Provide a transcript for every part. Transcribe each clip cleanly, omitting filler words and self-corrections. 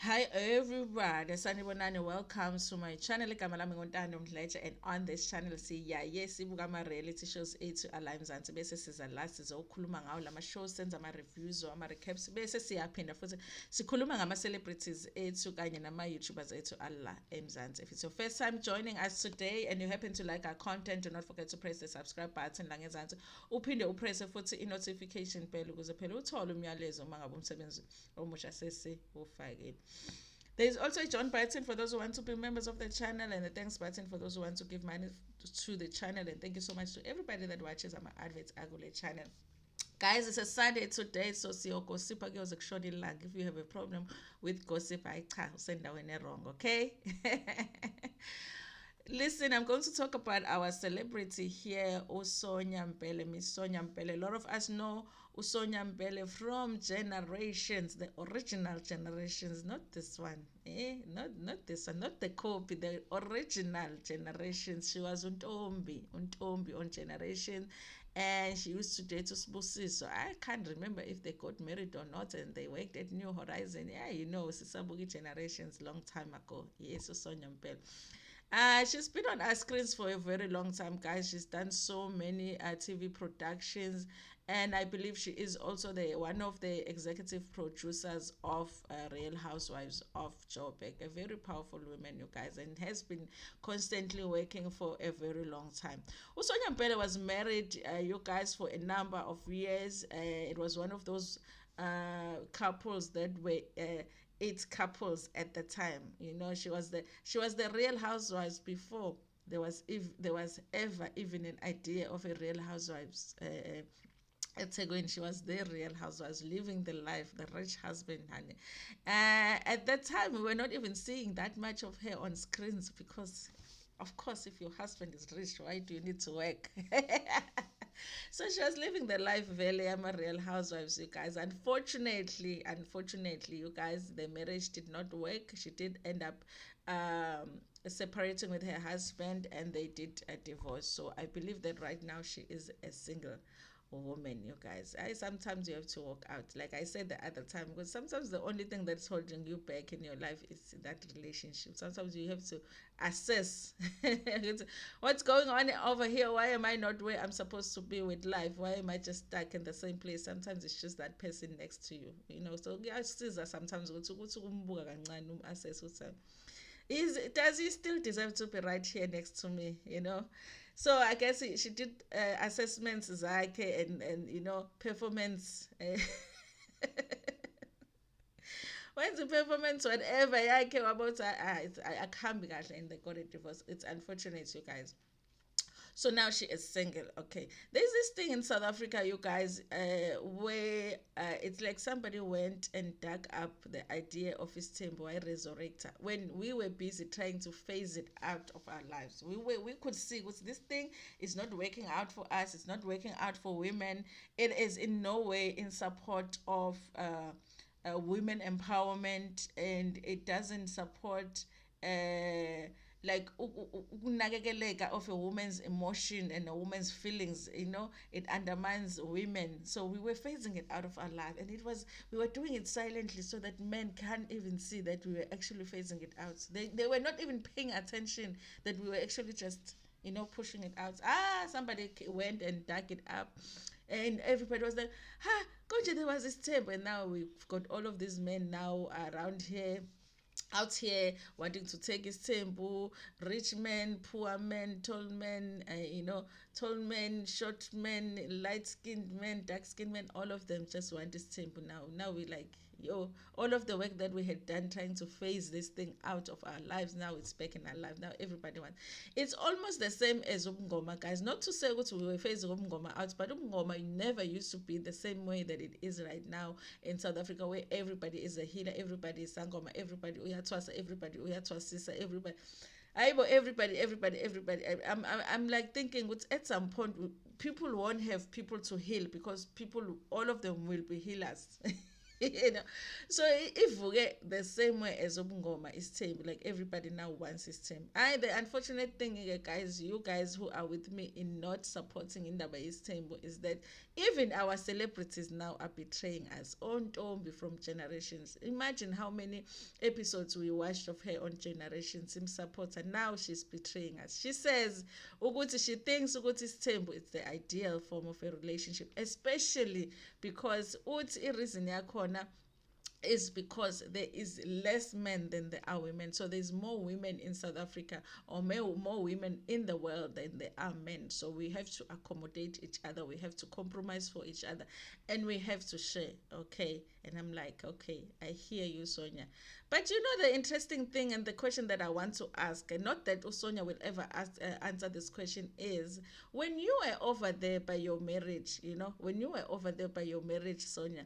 Hi everybody, sanibonani, welcome to my channel. Igama lami Ntando Mdletshe, and on this channel siyaye sibuka ama-reality shows ethu ala Mzansi bese siza la sizokhuluma ngawo lama shows, senza ama-reviews, ama-recaps, bese siyaphinda futhi sikhuluma ngama-celebrities ethu kanye nama-YouTubers ethu ala eMzansi. If it's your first time joining us today and you happen to like our content, do not forget to press the subscribe button la ngezansi, uphinde upresse futhi i-notification bell ukuze phela uthole umyalezo uma ngabe umsebenzi omusha sesiwufakile. There is also a join button for those who want to be members of the channel, and a thanks button for those who want to give money to the channel. And thank you so much to everybody that watches my adverts Agule channel. Guys, it's a Sunday today, so gossip girls like if you have a problem with gossip, I can't send that one wrong, okay? Listen, I'm going to talk about our celebrity here, Sonya Mbhele, Miss Sonya Mbhele. A lot of us know Sonya Mbhele from generations, the original generations, not this one, not this one, not the copy, the original generations. She was Untombi on generation, and she used to date Usbusi. So I can't remember if they got married or not, and they worked at New Horizon. Yeah, Sisabuki generations, long time ago. Yes, Sonya Mbhele. She's been on our screens for a very long time, guys. She's done so many TV productions, and I believe she is also the one of the executive producers of Real Housewives of Joburg. A very powerful woman, you guys, and has been constantly working for a very long time. Sonya Mbhele was married, you guys, for a number of years. It was one of those couples that were eight couples at the time. She was the Real Housewives before there was ever even an idea of a Real Housewives. At Tegwin, she was the Real Housewives, living the life, the rich husband, honey. At that time, we were not even seeing that much of her on screens because, of course, if your husband is rich, why do you need to work? So she was living the life very. I'm a Real Housewives, you guys. Unfortunately, you guys, the marriage did not work. She did end up separating with her husband, and they did a divorce. So I believe that right now she is a single woman, you guys. Sometimes you have to walk out, like I said the other time, because sometimes the only thing that's holding you back in your life is that relationship. Sometimes you have to assess what's going on over here. Why am I not where I'm supposed to be with life? Why am I just stuck in the same place? Sometimes it's just that person next to you, so kuyasiza sometimes ukuthi umbuka kancane assess ukuthi does he still deserve to be right here next to me? So I guess she did assessments zakhe and performance. When's the performance whatever yakhe about akuhambi kahle and they got a divorce. It's unfortunate, you guys. So now she is single. Okay, there's this thing in South Africa, you guys, where it's like somebody went and dug up the idea of isthembu, I resurrector. When we were busy trying to phase it out of our lives, we could see this thing is not working out for us. It's not working out for women. It is in no way in support of women empowerment, and it doesn't support like ukunakekeleka of a woman's emotion and a woman's feelings. It undermines women. So we were phasing it out of our life, and we were doing it silently so that men can't even see that we were actually phasing it out. They were not even paying attention that we were actually just pushing it out. Somebody went and dug it up, and everybody was like, Konje, there was this table, and now we've got all of these men now around here, out here, wanting to take isthembu. Rich men, poor men, tall men, short men, light-skinned men, dark-skinned men, all of them just want isthembu now we like, all of the work that we had done trying to phase this thing out of our lives, now it's back in our life. Now everybody wants. It's almost the same as umngoma, guys. Not to say that we were phasing umngoma out, but umngoma never used to be the same way that it is right now in South Africa, where everybody is a healer, everybody is sangoma, everybody uyatwasa, everybody uyatwasisa, everybody. Everybody. I'm like thinking, at some point, people won't have people to heal because all of them will be healers. you know. So if we get the same way as Obungoma is tame, like everybody now wants his tame. I the unfortunate thing, guys, you guys who are with me in not supporting Indaba is tame, is that even our celebrities now are betraying us on Tombi from Generations. Imagine how many episodes we watched of her on Generations in support, and now she's betraying us. She says ukuthi she thinks ukuthi isithembu is the ideal form of a relationship, especially because uthi reason yakhona is because there is less men than there are women. So there's more women in South Africa, or more women in the world than there are men. So we have to accommodate each other. We have to compromise for each other, and we have to share. Okay. And I'm like, okay, I hear you, Sonya. But you know the interesting thing and the question that I want to ask, and not that Sonya will ever answer this question, is when you were over there by your marriage, when you were over there by your marriage, Sonya,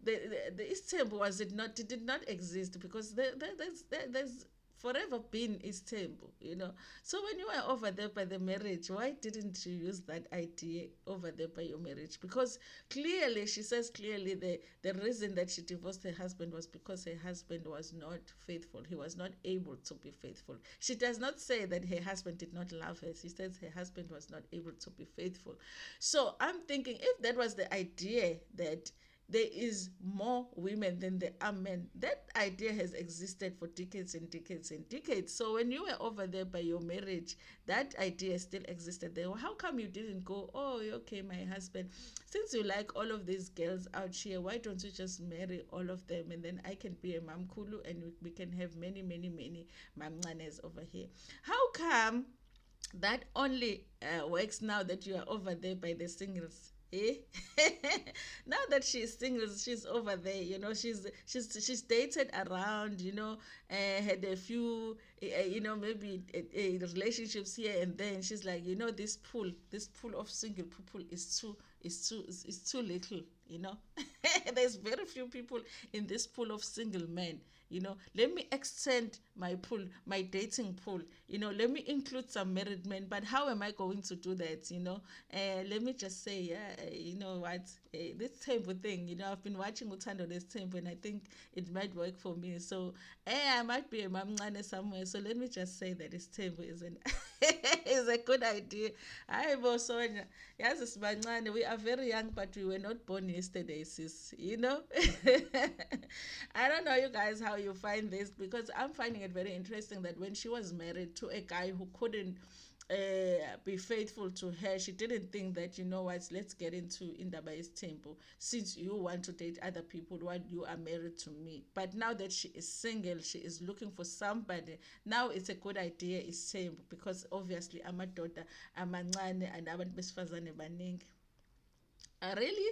the isthembu, was it not, it did not exist, because there's forever been isthembu. So when you were over there by the marriage, why didn't you use that idea over there by your marriage? Because clearly, she says clearly, the reason that she divorced her husband was because her husband was not faithful. He was not able to be faithful. She does not say that her husband did not love her. She says her husband was not able to be faithful. So I'm thinking, if that was the idea, that there is more women than there are men, that idea has existed for decades and decades and decades. So when you were over there by your marriage, that idea still existed there. How come you didn't go, oh, okay, my husband, since you like all of these girls out here, why don't you just marry all of them, and then I can be a mamkulu, and we can have many, many, many mamnganes over here? How come that only works now that you are over there by the singles? Eh? Now that she's single, she's over there. She's dated around. Had a few, maybe relationships here and then. She's like, this pool of single people is too little. There's very few people in this pool of single men. Let me extend my pool, my dating pool. Let me include some married men. But how am I going to do that? Let me just say, yeah, you know what, this temple thing, I've been watching Ntando this temple, and I think it might work for me. So I might be a mamncane somewhere. So let me just say that this temple is an is a good idea. Hi, Sonya. Yes, it's mancane. We are very young, but we were not born yesterday, sis. I don't know, you guys, how you find this, because I'm finding it very interesting that when she was married to a guy who couldn't be faithful to her, she didn't think that, what, let's get into Indaba's temple, since you want to date other people while you are married to me. But now that she is single, she is looking for somebody. Now it's a good idea, is same, because obviously amadoda amancane and abantu besifazane baningi. Really?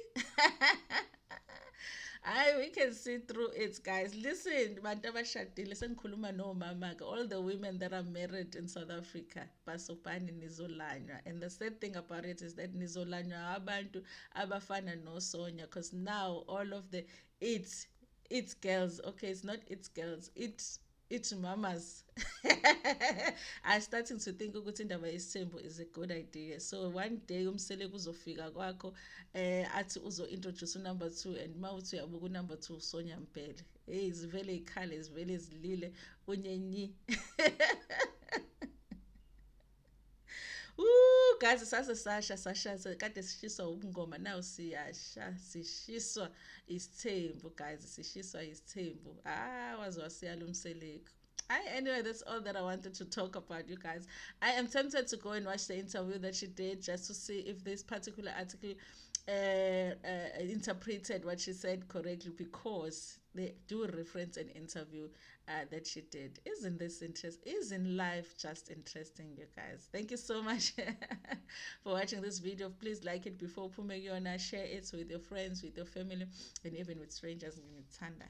We can see through it, guys. Listen, bantu abashadile, sengikhuluma nomama-ke, all the women that are married in South Africa, Basobhani, nizolanywa. And the sad thing about it is that nizolanywa abantu abafana no Sonya, because now all of the it's girls, okay, it's not it's girls, it's mamas are starting to think ukuthi indaba yesithembu is a good idea. So one day umsele kuzofika kwakho athi uzo-introduce number 2, and ma uthi uyabuka number 2 Sonya Mbhele. Hey, zivele ikhale, zivele zilile unyenyi. Guys, sasha kade sishiswa ubungoma, now sishiswa isithembu, guys, sishiswa isithembu. Waze wasiyala umseleko. Anyway, that's all that I wanted to talk about, you guys. I am tempted to go and watch the interview that she did, just to see if this particular article interpreted what she said correctly, because they do reference an interview that she did. Isn't this interesting? Isn't life just interesting, you guys? Thank you so much for watching this video. Please like it before Pumegiona, share it with your friends, with your family, and even with strangers. Ntando.